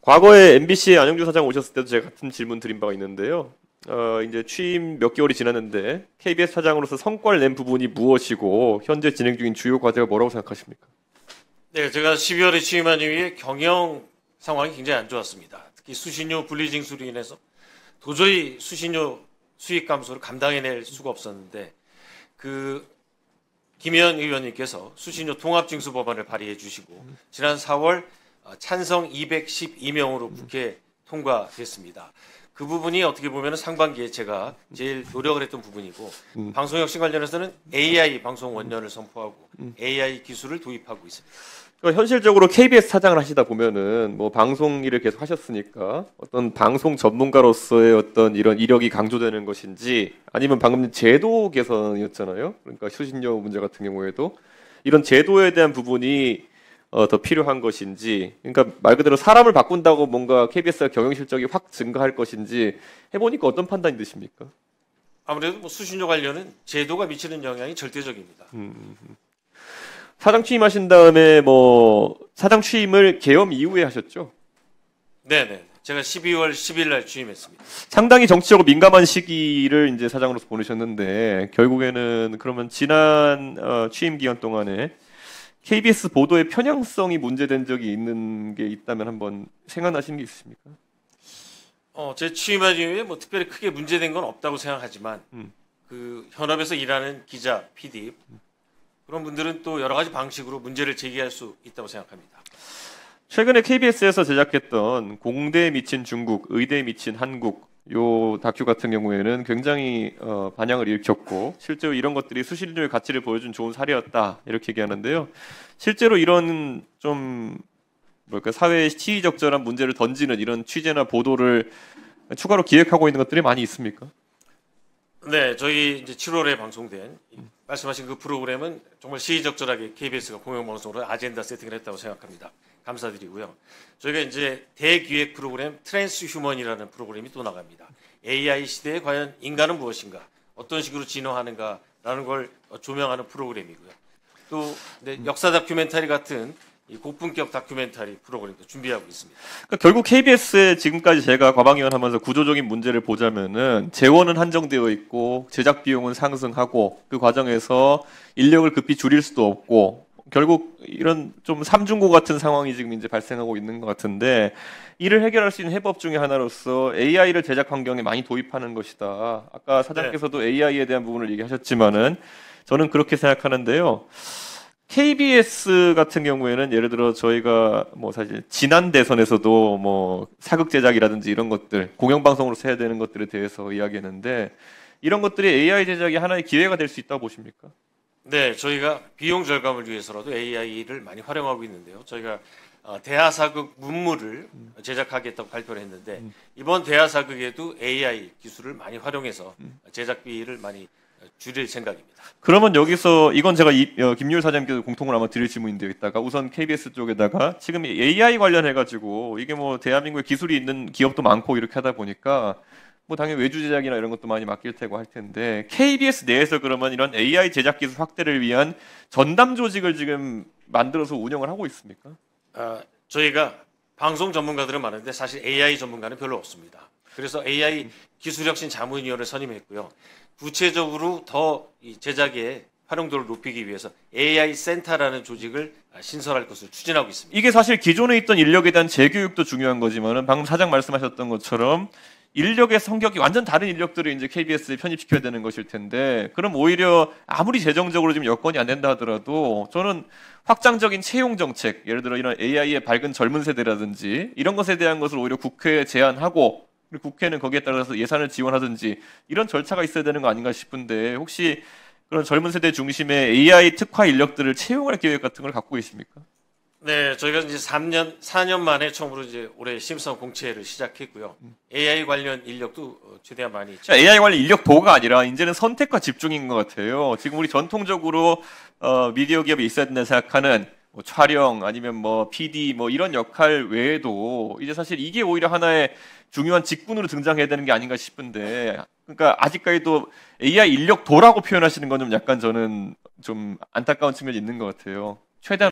과거에 MBC의 안영주 사장 오셨을 때도 제가 같은 질문 드린 바가 있는데요. 이제 취임 몇 개월이 지났는데 KBS 사장으로서 성과를 낸 부분이 무엇이고 현재 진행 중인 주요 과제가 뭐라고 생각하십니까? 네, 제가 12월에 취임한 이후에 경영 상황이 굉장히 안 좋았습니다. 특히 수신료 분리징수로 인해서 도저히 수신료 수익 감소를 감당해낼 수가 없었는데 김의원 의원님께서 수신료 통합징수 법안을 발의해 주시고 지난 4월 찬성 212명으로 국회에 통과됐습니다. 그 부분이 어떻게 보면 상반기에 제가 제일 노력을 했던 부분이고 방송혁신 관련해서는 AI 방송 원년을 선포하고 AI 기술을 도입하고 있습니다. 그러니까 현실적으로 KBS 사장을 하시다 보면은 뭐 방송 일을 계속 하셨으니까 어떤 방송 전문가로서의 어떤 이런 이력이 강조되는 것인지 아니면 방금 제도 개선이었잖아요. 그러니까 수신료 문제 같은 경우에도 이런 제도에 대한 부분이 더 필요한 것인지, 그러니까 말 그대로 사람을 바꾼다고 뭔가 KBS가 경영 실적이 확 증가할 것인지 해보니까 어떤 판단이 드십니까? 아무래도 뭐 수신료 관련은 제도가 미치는 영향이 절대적입니다. 사장 취임하신 다음에 뭐 사장 취임을 계엄 이후에 하셨죠? 네네. 제가 12월 10일 날 취임했습니다. 상당히 정치적으로 민감한 시기를 이제 사장으로서 보내셨는데 결국에는 그러면 지난 취임 기간 동안에 KBS 보도의 편향성이 문제된 적이 있는 게 있다면 한번 생각나시는 게 있으십니까? 제 취임한 이후에 뭐 특별히 크게 문제된 건 없다고 생각하지만 그 현업에서 일하는 기자, PD 그런 분들은 또 여러 가지 방식으로 문제를 제기할 수 있다고 생각합니다. 최근에 KBS에서 제작했던 공대에 미친 중국, 의대에 미친 한국 요 다큐 같은 경우에는 굉장히 반향을 일으켰고 실제로 이런 것들이 수신료의 가치를 보여준 좋은 사례였다 이렇게 얘기하는데요. 실제로 이런 좀 사회에 시의적절한 문제를 던지는 이런 취재나 보도를 추가로 기획하고 있는 것들이 많이 있습니까? 네, 저희 이제 7월에 방송된 말씀하신 그 프로그램은 정말 시의적절하게 KBS가 공영방송으로 아젠다 세팅을 했다고 생각합니다. 감사드리고요. 저희가 이제 대기획 프로그램 트랜스휴먼이라는 프로그램이 또 나갑니다. AI 시대에 과연 인간은 무엇인가, 어떤 식으로 진화하는가라는 걸 조명하는 프로그램이고요. 또 역사 다큐멘터리 같은 이 고품격 다큐멘터리 프로그램도 준비하고 있습니다. 그러니까 결국 KBS에 지금까지 제가 과방위원하면서 구조적인 문제를 보자면은 재원은 한정되어 있고 제작 비용은 상승하고 그 과정에서 인력을 급히 줄일 수도 없고 결국 이런 좀 삼중고 같은 상황이 지금 이제 발생하고 있는 것 같은데 이를 해결할 수 있는 해법 중에 하나로서 AI를 제작 환경에 많이 도입하는 것이다. 아까 사장께서도 AI에 대한 부분을 얘기하셨지만은 저는 그렇게 생각하는데요. KBS 같은 경우에는 예를 들어 저희가 뭐 사실 지난 대선에서도 뭐 사극 제작이라든지 이런 것들 공영방송으로서 해야 되는 것들에 대해서 이야기했는데 이런 것들이 AI 제작이 하나의 기회가 될 수 있다고 보십니까? 네, 저희가 비용 절감을 위해서라도 AI를 많이 활용하고 있는데요. 저희가 대하사극 문물을 제작하겠다고 발표를 했는데 이번 대하사극에도 AI 기술을 많이 활용해서 제작비를 많이 줄일 생각입니다. 그러면 여기서 이건 제가 김유일 사장님께서 공통으로 아마 드릴 질문인데 여기다가 우선 KBS 쪽에다가 지금 AI 관련해가지고 이게 뭐 대한민국에 기술이 있는 기업도 많고 이렇게 하다 보니까 뭐 당연히 외주 제작이나 이런 것도 많이 맡길 테고 할 텐데 KBS 내에서 그러면 이런 AI 제작 기술 확대를 위한 전담 조직을 지금 만들어서 운영을 하고 있습니까? 저희가 방송 전문가들은 많은데 사실 AI 전문가는 별로 없습니다. 그래서 AI 기술혁신 자문위원회를 선임했고요. 구체적으로 더 이 제작의 활용도를 높이기 위해서 AI 센터라는 조직을 신설할 것을 추진하고 있습니다. 이게 사실 기존에 있던 인력에 대한 재교육도 중요한 거지만은 방금 사장 말씀하셨던 것처럼 인력의 성격이 완전 다른 인력들을 이제 KBS에 편입시켜야 되는 것일 텐데 그럼 오히려 아무리 재정적으로 지금 여건이 안 된다 하더라도 저는 확장적인 채용 정책, 예를 들어 이런 AI의 밝은 젊은 세대라든지 이런 것에 대한 것을 오히려 국회에 제안하고 그리고 국회는 거기에 따라서 예산을 지원하든지 이런 절차가 있어야 되는 거 아닌가 싶은데 혹시 그런 젊은 세대 중심의 AI 특화 인력들을 채용할 계획 같은 걸 갖고 계십니까? 네, 저희가 이제 4년 만에 처음으로 이제 올해 심사원 공채를 시작했고요. AI 관련 인력도 최대한 많이. AI 관련 인력 도가 아니라 이제는 선택과 집중인 것 같아요. 지금 우리 전통적으로 미디어 기업에 있어야 된다 생각하는 뭐 촬영 아니면 뭐 PD 뭐 이런 역할 외에도 이제 사실 이게 오히려 하나의 중요한 직군으로 등장해야 되는 게 아닌가 싶은데 그러니까 아직까지도 AI 인력도라고 표현하시는 건 좀 약간 저는 좀 안타까운 측면이 있는 것 같아요. 최대한